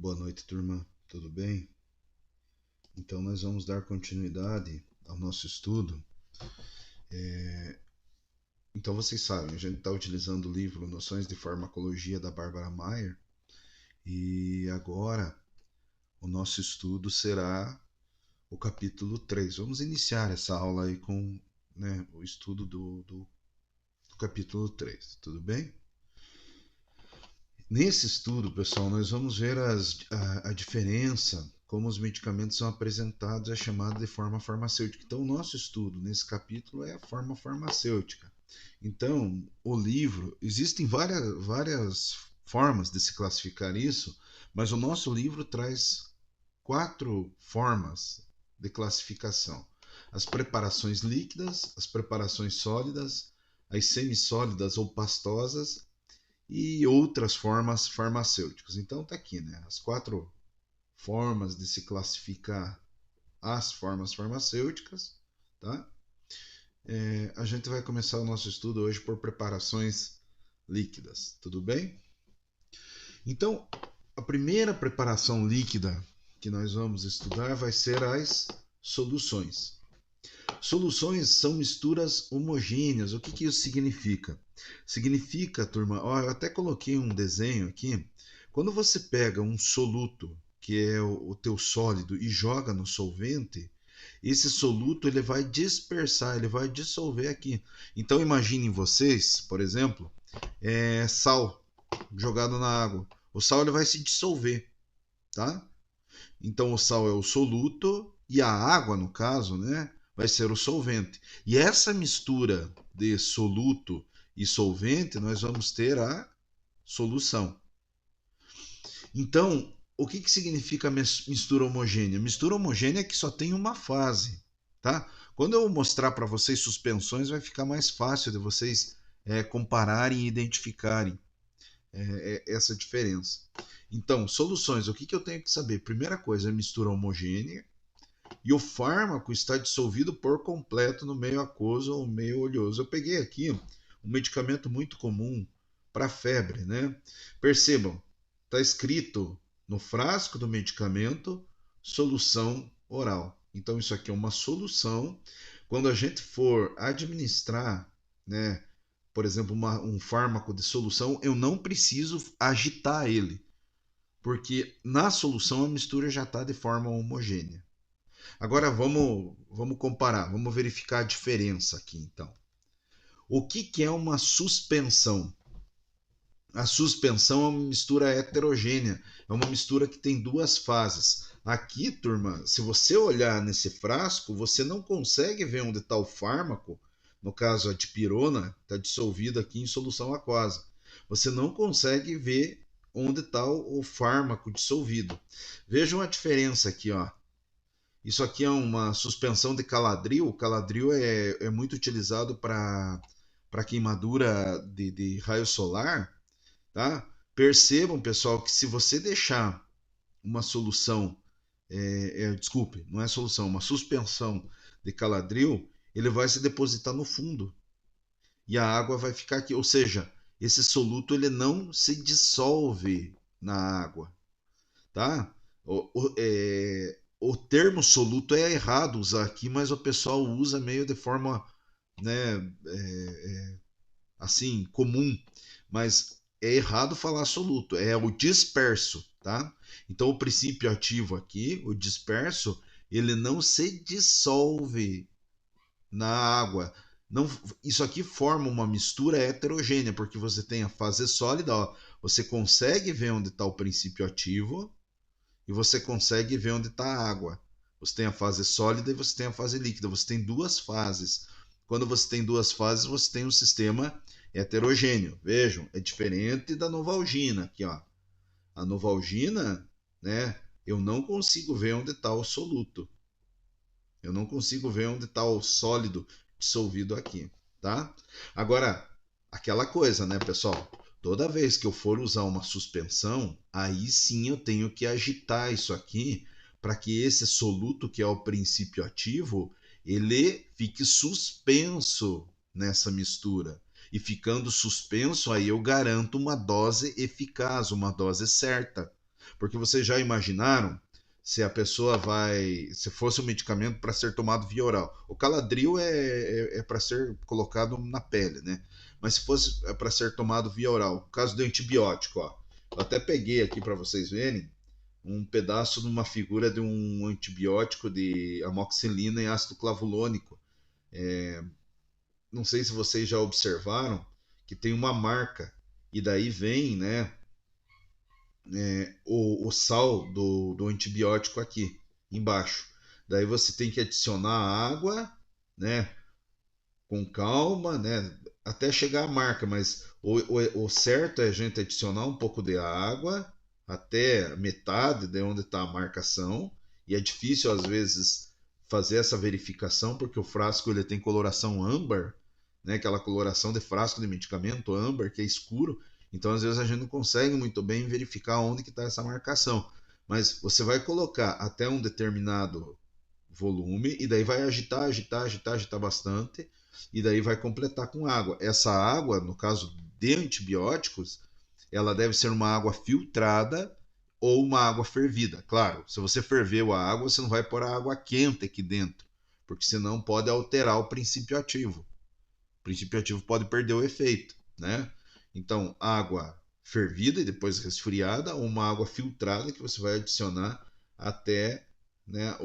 Boa noite, turma. Tudo bem? Então, nós vamos dar continuidade ao nosso estudo. Então, vocês sabem, a gente está utilizando o livro Noções de Farmacologia da Barbara Mayer e agora o nosso estudo será o capítulo 3. Vamos iniciar essa aula aí com o estudo do capítulo 3. Tudo bem? Nesse estudo, pessoal, nós vamos ver a diferença, como os medicamentos são apresentados, é chamado de forma farmacêutica. Então, o nosso estudo nesse capítulo é a forma farmacêutica. Então, o livro, existem várias formas de se classificar isso, mas o nosso livro traz 4 formas de classificação: as preparações líquidas, as preparações sólidas, as semissólidas ou pastosas e outras formas farmacêuticas. Então tá aqui, né? As 4 formas de se classificar as formas farmacêuticas, tá? A gente vai começar o nosso estudo hoje por preparações líquidas, tudo bem? Então, a primeira preparação líquida que nós vamos estudar vai ser as soluções. Soluções são misturas homogêneas. O que isso significa? Significa, turma, ó, eu até coloquei um desenho aqui. Quando você pega um soluto, que é o teu sólido, e joga no solvente, esse soluto ele vai dispersar, ele vai dissolver aqui. Então imaginem vocês, por exemplo, sal jogado na água. O sal ele vai se dissolver, tá? Então o sal é o soluto e a água, no caso, né, vai ser o solvente. E essa mistura de soluto e solvente, nós vamos ter a solução. Então, o que significa mistura homogênea? Mistura homogênea é que só tem uma fase, tá? Quando eu mostrar para vocês suspensões, vai ficar mais fácil de vocês compararem e identificarem essa diferença. Então, soluções, o que eu tenho que saber? Primeira coisa, é mistura homogênea e o fármaco está dissolvido por completo no meio aquoso ou meio oleoso. Eu peguei aqui um medicamento muito comum para febre, né? Percebam, está escrito no frasco do medicamento solução oral. Então, isso aqui é uma solução. Quando a gente for administrar, né, por exemplo, um fármaco de solução, eu não preciso agitar ele, porque na solução a mistura já está de forma homogênea. Agora vamos comparar, vamos verificar a diferença aqui então. O que é uma suspensão? A suspensão é uma mistura heterogênea, é uma mistura que tem 2 fases. Aqui, turma, se você olhar nesse frasco, você não consegue ver onde está o fármaco, no caso a dipirona, está dissolvida aqui em solução aquosa. Você não consegue ver onde está o fármaco dissolvido. Vejam a diferença aqui, ó. Isso aqui é uma suspensão de caladril. O caladril é muito utilizado para queimadura de raio solar, tá? Percebam, pessoal, que se você deixar uma solução, desculpe, não é solução, uma suspensão de caladril, ele vai se depositar no fundo e a água vai ficar aqui. Ou seja, esse soluto ele não se dissolve na água, tá? O termo soluto é errado usar aqui, mas o pessoal usa meio de forma, né, assim, comum. Mas é errado falar soluto, é o disperso, tá? Então o princípio ativo aqui, o disperso, ele não se dissolve na água. Não, isso aqui forma uma mistura heterogênea, porque você tem a fase sólida, ó, você consegue ver onde está o princípio ativo, e você consegue ver onde está a água. Você tem a fase sólida e você tem a fase líquida. Você tem 2 fases. Quando você tem 2 fases, você tem um sistema heterogêneo. Vejam, é diferente da Novalgina. Aqui, ó. A Novalgina, né, eu não consigo ver onde está o soluto. Eu não consigo ver onde está o sólido dissolvido aqui, tá? Agora, aquela coisa, né, pessoal? Toda vez que eu for usar uma suspensão, aí sim eu tenho que agitar isso aqui para que esse soluto, que é o princípio ativo, ele fique suspenso nessa mistura. E ficando suspenso, aí eu garanto uma dose eficaz, uma dose certa. Porque vocês já imaginaram se a pessoa se fosse um medicamento para ser tomado via oral. O Caladril é para ser colocado na pele, né? Mas se fosse para ser tomado via oral, no caso do antibiótico, ó, eu até peguei aqui para vocês verem um pedaço de uma figura de um antibiótico de amoxicilina e ácido clavulônico. Não sei se vocês já observaram que tem uma marca e daí vem, né, o sal do antibiótico aqui embaixo. Daí você tem que adicionar água, né, com calma, né, até chegar à marca, mas o certo é a gente adicionar um pouco de água até metade de onde está a marcação, e é difícil às vezes fazer essa verificação porque o frasco ele tem coloração âmbar, né, aquela coloração de frasco de medicamento âmbar que é escuro, então às vezes a gente não consegue muito bem verificar onde que está essa marcação, mas você vai colocar até um determinado volume e daí vai agitar, agitar, agitar, agitar bastante e daí vai completar com água. Essa água, no caso de antibióticos, ela deve ser uma água filtrada ou uma água fervida. Claro, se você ferveu a água, você não vai pôr a água quente aqui dentro, porque senão pode alterar o princípio ativo. O princípio ativo pode perder o efeito, né? Então, água fervida e depois resfriada, ou uma água filtrada que você vai adicionar até, né,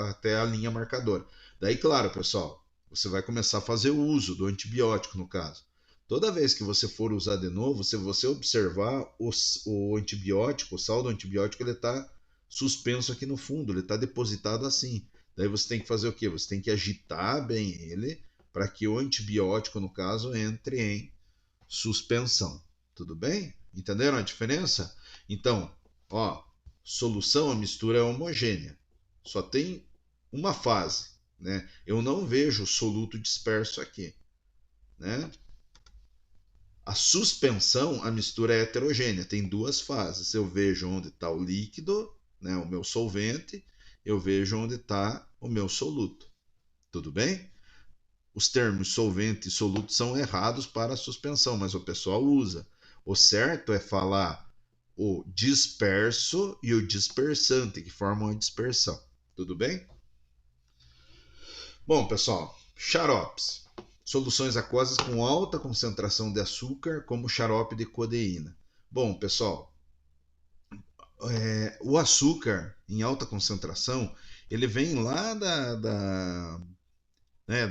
até a linha marcadora. Daí, claro, pessoal, você vai começar a fazer o uso do antibiótico, no caso. Toda vez que você for usar de novo, se você observar o antibiótico, o sal do antibiótico, ele está suspenso aqui no fundo, ele está depositado assim. Daí você tem que fazer o quê? Você tem que agitar bem ele para que o antibiótico, no caso, entre em suspensão. Tudo bem? Entenderam a diferença? Então, ó, solução, a mistura é homogênea. Só tem uma fase, né? Eu não vejo soluto disperso aqui, né? A suspensão, a mistura é heterogênea, tem duas fases. Eu vejo onde está o líquido, né, o meu solvente, eu vejo onde está o meu soluto. Tudo bem? Os termos solvente e soluto são errados para a suspensão, mas o pessoal usa. O certo é falar o disperso e o dispersante, que formam a dispersão. Tudo bem? Bom, pessoal, xaropes. Soluções aquosas com alta concentração de açúcar, como xarope de codeína. Bom, pessoal, o açúcar em alta concentração, ele vem lá da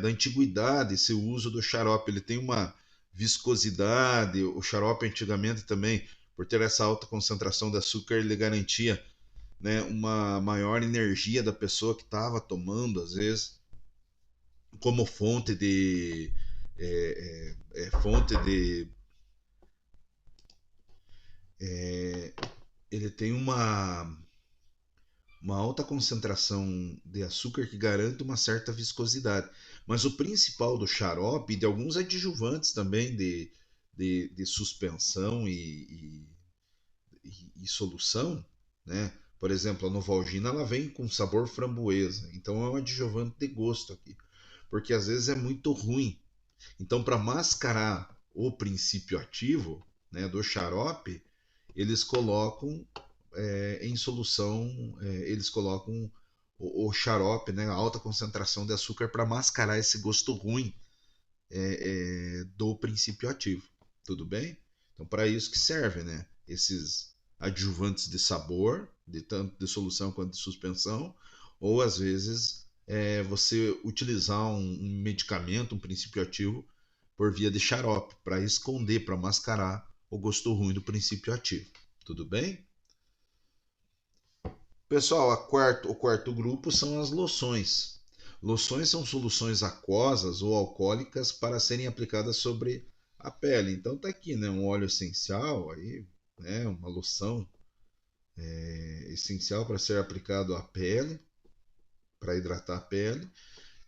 antiguidade, esse uso do xarope. Ele tem uma viscosidade, o xarope antigamente também, por ter essa alta concentração de açúcar, ele garantia, né, uma maior energia da pessoa que estava tomando, às vezes, como fonte de fonte de ele tem uma alta concentração de açúcar que garante uma certa viscosidade. Mas o principal do xarope e de alguns adjuvantes também de suspensão e solução, né? Por exemplo, a Novalgina ela vem com sabor framboesa, então é um adjuvante de gosto aqui, porque às vezes é muito ruim. Então, para mascarar o princípio ativo, né, do xarope, eles colocam em solução, eles colocam o xarope, né, a alta concentração de açúcar para mascarar esse gosto ruim do princípio ativo. Tudo bem? Então, para isso que serve, né? Esses adjuvantes de sabor, de tanto de solução quanto de suspensão, ou às vezes você utilizar um medicamento, um princípio ativo, por via de xarope, para esconder, para mascarar o gosto ruim do princípio ativo. Tudo bem? Pessoal, o quarto grupo são as loções. Loções são soluções aquosas ou alcoólicas para serem aplicadas sobre a pele. Então tá aqui, né, um óleo essencial, aí, né, uma loção essencial para ser aplicado à pele, para hidratar a pele,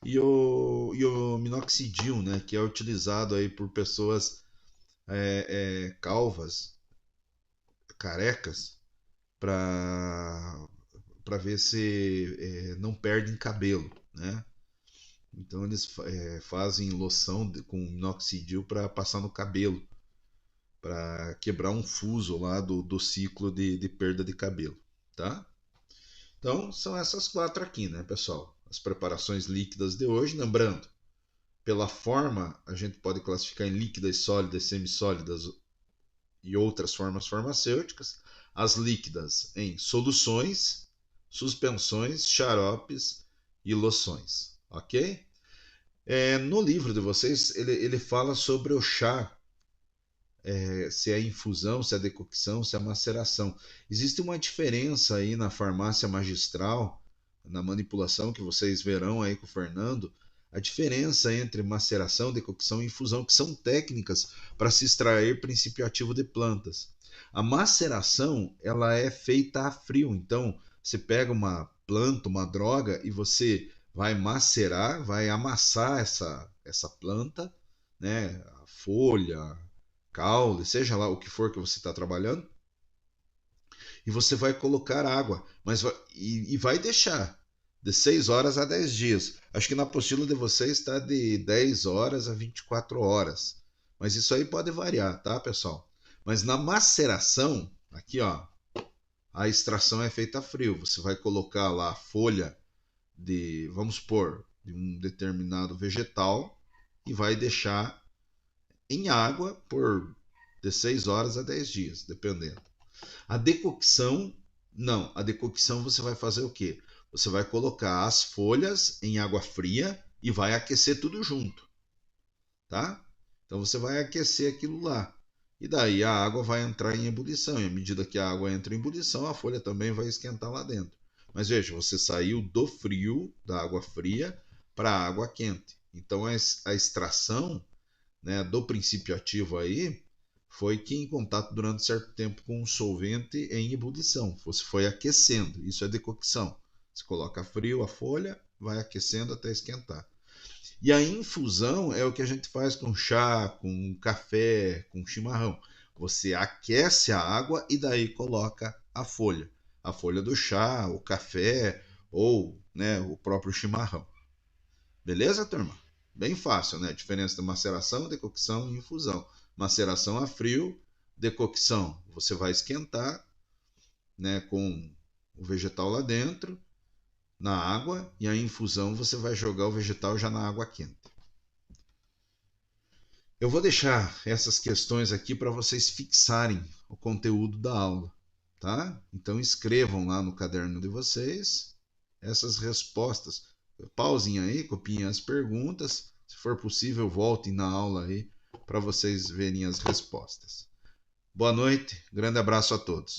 e o minoxidil, né, que é utilizado aí por pessoas calvas, carecas, para ver se não perdem cabelo, né? Então eles fazem loção com minoxidil para passar no cabelo, para quebrar um fuso lá do ciclo de perda de cabelo, tá? Então, são essas 4 aqui, né, pessoal? As preparações líquidas de hoje. Lembrando, pela forma, a gente pode classificar em líquidas, sólidas, semissólidas e outras formas farmacêuticas. As líquidas em soluções, suspensões, xaropes e loções, ok? No livro de vocês, ele fala sobre o chá, se é infusão, se é decocção, se é maceração. Existe uma diferença aí na farmácia magistral, na manipulação que vocês verão aí com o Fernando, a diferença entre maceração, decocção e infusão, que são técnicas para se extrair princípio ativo de plantas. A maceração, ela é feita a frio, então você pega uma planta, uma droga e você vai macerar, vai amassar essa planta, né, a folha, caule, seja lá o que for que você está trabalhando, e você vai colocar água, e vai deixar de 6 horas a 10 dias. Acho que na apostila de vocês está de 10 horas a 24 horas. Mas isso aí pode variar, tá, pessoal? Mas na maceração, aqui ó, a extração é feita a frio. Você vai colocar lá a folha de, vamos supor, de um determinado vegetal e vai deixar em água por de 6 horas a 10 dias, dependendo. A decocção, não. A decocção você vai fazer o quê? Você vai colocar as folhas em água fria e vai aquecer tudo junto, tá? Então você vai aquecer aquilo lá. E daí a água vai entrar em ebulição. E à medida que a água entra em ebulição, a folha também vai esquentar lá dentro. Mas veja, você saiu do frio, da água fria, para a água quente. Então a extração, né, do princípio ativo aí foi que em contato durante certo tempo com um solvente em ebulição. Você foi aquecendo. Isso é decocção. Você coloca frio a folha, vai aquecendo até esquentar. E a infusão é o que a gente faz com chá, com café, com chimarrão. Você aquece a água e daí coloca a folha. A folha do chá, o café ou, né, o próprio chimarrão. Beleza, turma? Bem fácil, né? A diferença de maceração, decocção e infusão. Maceração a frio, decocção você vai esquentar, né, com o vegetal lá dentro, na água, e a infusão você vai jogar o vegetal já na água quente. Eu vou deixar essas questões aqui para vocês fixarem o conteúdo da aula, tá? Então escrevam lá no caderno de vocês essas respostas. Pausem aí, copiem as perguntas. Se for possível, voltem na aula aí para vocês verem as respostas. Boa noite, grande abraço a todos.